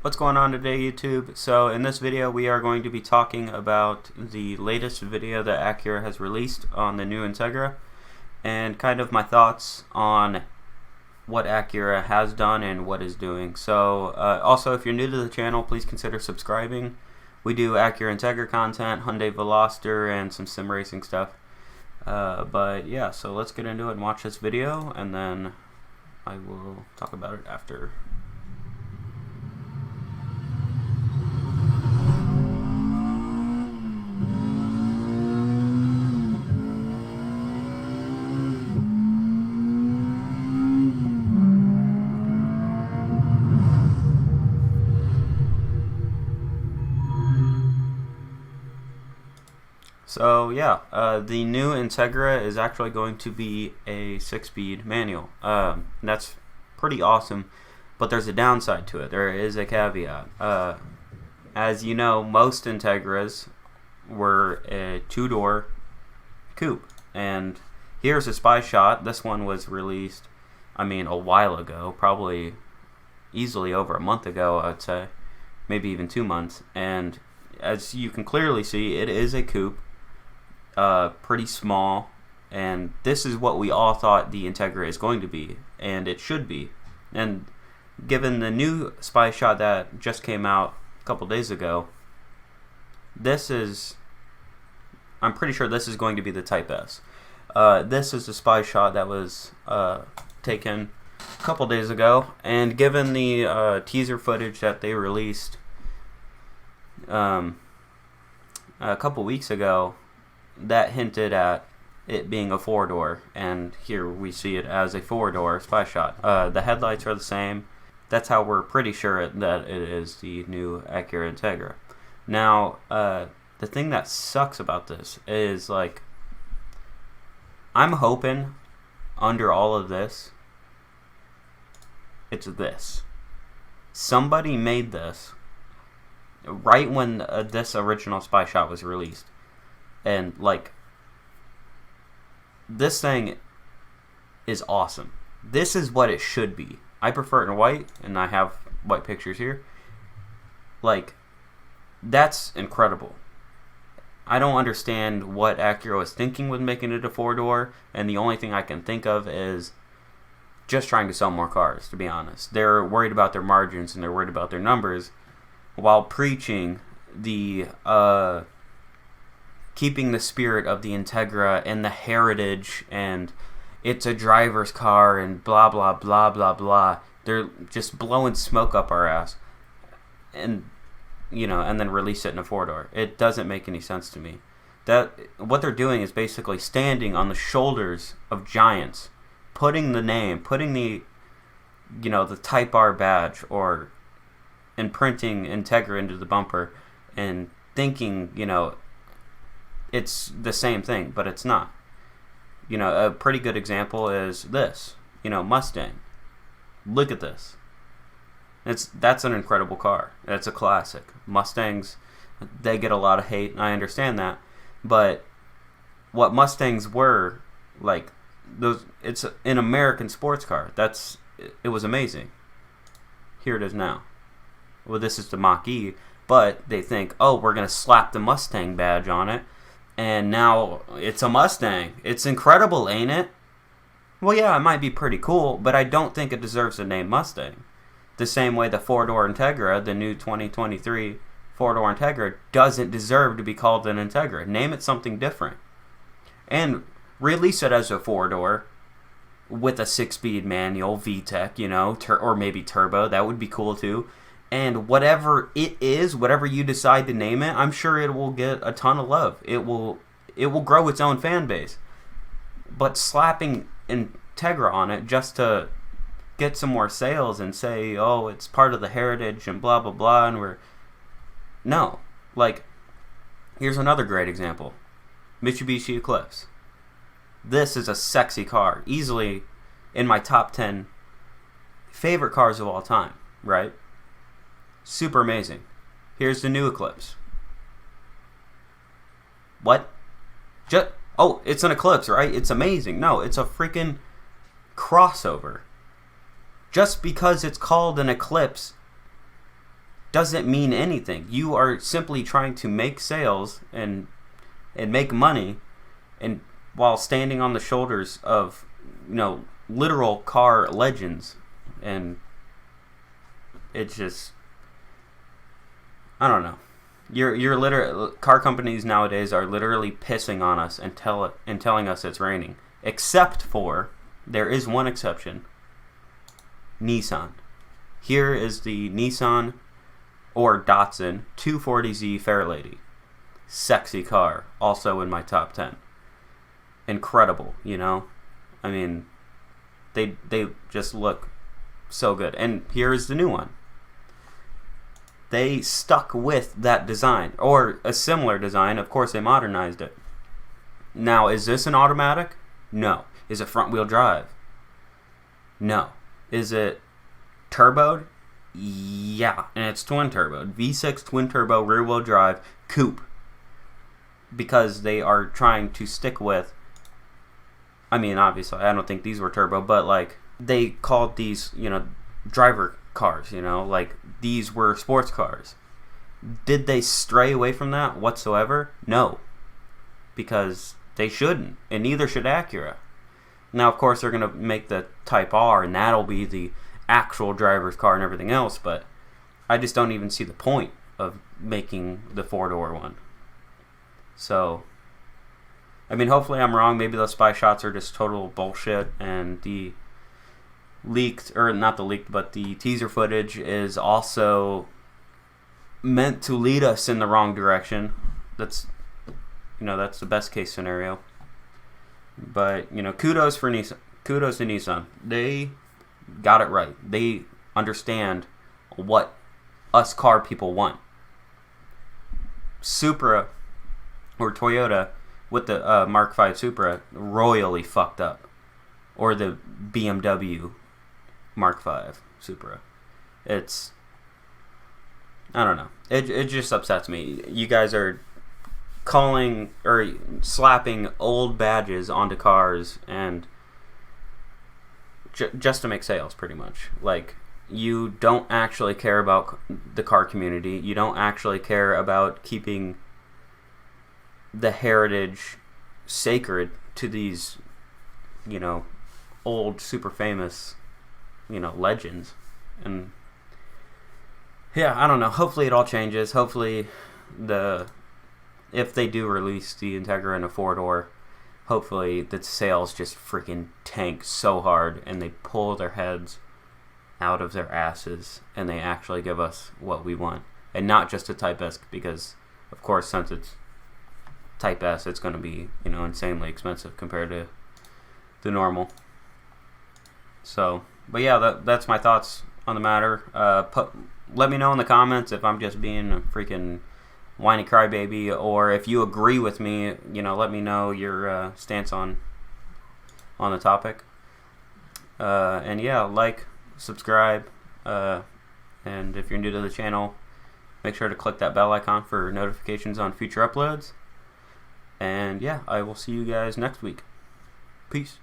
What's going on today, YouTube? So in this video we are going to be talking about the latest video that Acura has released on the new Integra and kind of my thoughts on what Acura has done and what is doing. So also, if you're new to the channel, please consider subscribing. We do Acura Integra content, Hyundai Veloster, and some sim racing stuff. But yeah, so let's get into it and watch this video, and then I will talk about it after. So yeah, the new Integra is actually going to be a 6-speed manual. That's pretty awesome, but there's a downside to it. There is a caveat. As you know, most Integras were a 2-door coupe, and here's a spy shot. This one was released, a while ago, probably easily over a month ago, I'd say, maybe even 2 months. And as you can clearly see, it is a coupe. Pretty small, and this is what we all thought the Integra is going to be, and it should be. And given the new spy shot that just came out a couple days ago, I'm pretty sure this is going to be the Type S. This is the spy shot that was taken a couple days ago, and given the teaser footage that they released a couple weeks ago, that hinted at it being a 4-door, and here we see it as a 4-door spy shot. The headlights are the same. That's how we're pretty sure that it is the new Acura Integra. Now, the thing that sucks about this is, like, I'm hoping under all of this, it's this. Somebody made this right when this original spy shot was released. And, like, this thing is awesome. This is what it should be. I prefer it in white, and I have white pictures here. Like, that's incredible. I don't understand what Acura was thinking with making it a 4-door, and the only thing I can think of is just trying to sell more cars, to be honest. They're worried about their margins, and they're worried about their numbers, while preaching the, keeping the spirit of the Integra and the heritage, and it's a driver's car, and blah blah blah blah blah. They're just blowing smoke up our ass, and and then release it in a 4-door. It doesn't make any sense to me. That what they're doing is basically standing on the shoulders of giants, putting the name, putting the the Type R badge, or imprinting Integra into the bumper, and thinking it's the same thing, but it's not. A pretty good example is this. Mustang. Look at this. That's an incredible car. That's a classic. Mustangs, they get a lot of hate, and I understand that. But what Mustangs were, like, it's an American sports car. It was amazing. Here it is now. Well, this is the Mach-E, but they think, oh, we're going to slap the Mustang badge on it, and now it's a Mustang. It's incredible, ain't it? Well, yeah, it might be pretty cool, but I don't think it deserves the name Mustang. The same way the 4-door Integra, the new 2023 4-door Integra, doesn't deserve to be called an Integra. Name it something different. And release it as a 4-door with a 6-speed manual, VTEC, or maybe turbo. That would be cool too. And whatever it is, whatever you decide to name it, I'm sure it will get a ton of love. It will grow its own fan base. But slapping Integra on it just to get some more sales and say, oh, it's part of the heritage and blah blah blah, and no. Like, here's another great example. Mitsubishi Eclipse. This is a sexy car, easily in my top 10 favorite cars of all time, right? Super amazing. Here's the new Eclipse. What? Oh, it's an Eclipse, right? It's amazing. No, it's a freaking crossover. Just because it's called an Eclipse doesn't mean anything. You are simply trying to make sales and make money, and while standing on the shoulders of, you know, literal car legends. And it's just, I don't know. You're literally, car companies nowadays are literally pissing on us and telling us it's raining. Except for, there is one exception. Nissan. Here is the Nissan or Datsun 240Z Fairlady. Sexy car, also in my top 10. Incredible, you know? I mean, they just look so good. And here is the new one. They stuck with that design, or a similar design. Of course, they modernized it. Now, is this an automatic? No. Is it front-wheel drive? No. Is it turboed? Yeah, and it's twin-turboed. V6 twin-turbo rear-wheel drive coupe. Because they are trying to stick with, I mean, obviously, I don't think these were turbo, but, like, they called these, you know, driver cars, you know, like, these were sports cars. Did they stray away from that whatsoever? No. Because they shouldn't, and neither should Acura. Now, of course, they're going to make the Type R, and that'll be the actual driver's car and everything else, but I just don't even see the point of making the four-door one. So, I mean, hopefully I'm wrong. Maybe those spy shots are just total bullshit, and the leaked, or not the leaked, but the teaser footage is also meant to lead us in the wrong direction. That's, you know, that's the best case scenario. But, you know, kudos for Nissan. Kudos to Nissan. They got it right. They understand what us car people want. Supra, or Toyota, with the Mark V Supra, royally fucked up. Or the BMW Mark V Supra. It's, I don't know. It just upsets me. You guys are calling or slapping old badges onto cars and just to make sales, pretty much. Like, you don't actually care about the car community. You don't actually care about keeping the heritage sacred to these, you know, old, super famous, you know, legends. And yeah, I don't know. Hopefully it all changes. Hopefully if they do release the Integra in a four-door, hopefully the sales just freaking tank so hard and they pull their heads out of their asses and they actually give us what we want. And not just a Type S, because, of course, since it's Type S, it's going to be, you know, insanely expensive compared to the normal. So, but yeah, that's my thoughts on the matter. Let me know in the comments if I'm just being a freaking whiny crybaby, or if you agree with me, you know, let me know your stance on the topic. And yeah, like, subscribe, and if you're new to the channel, make sure to click that bell icon for notifications on future uploads. And yeah, I will see you guys next week. Peace.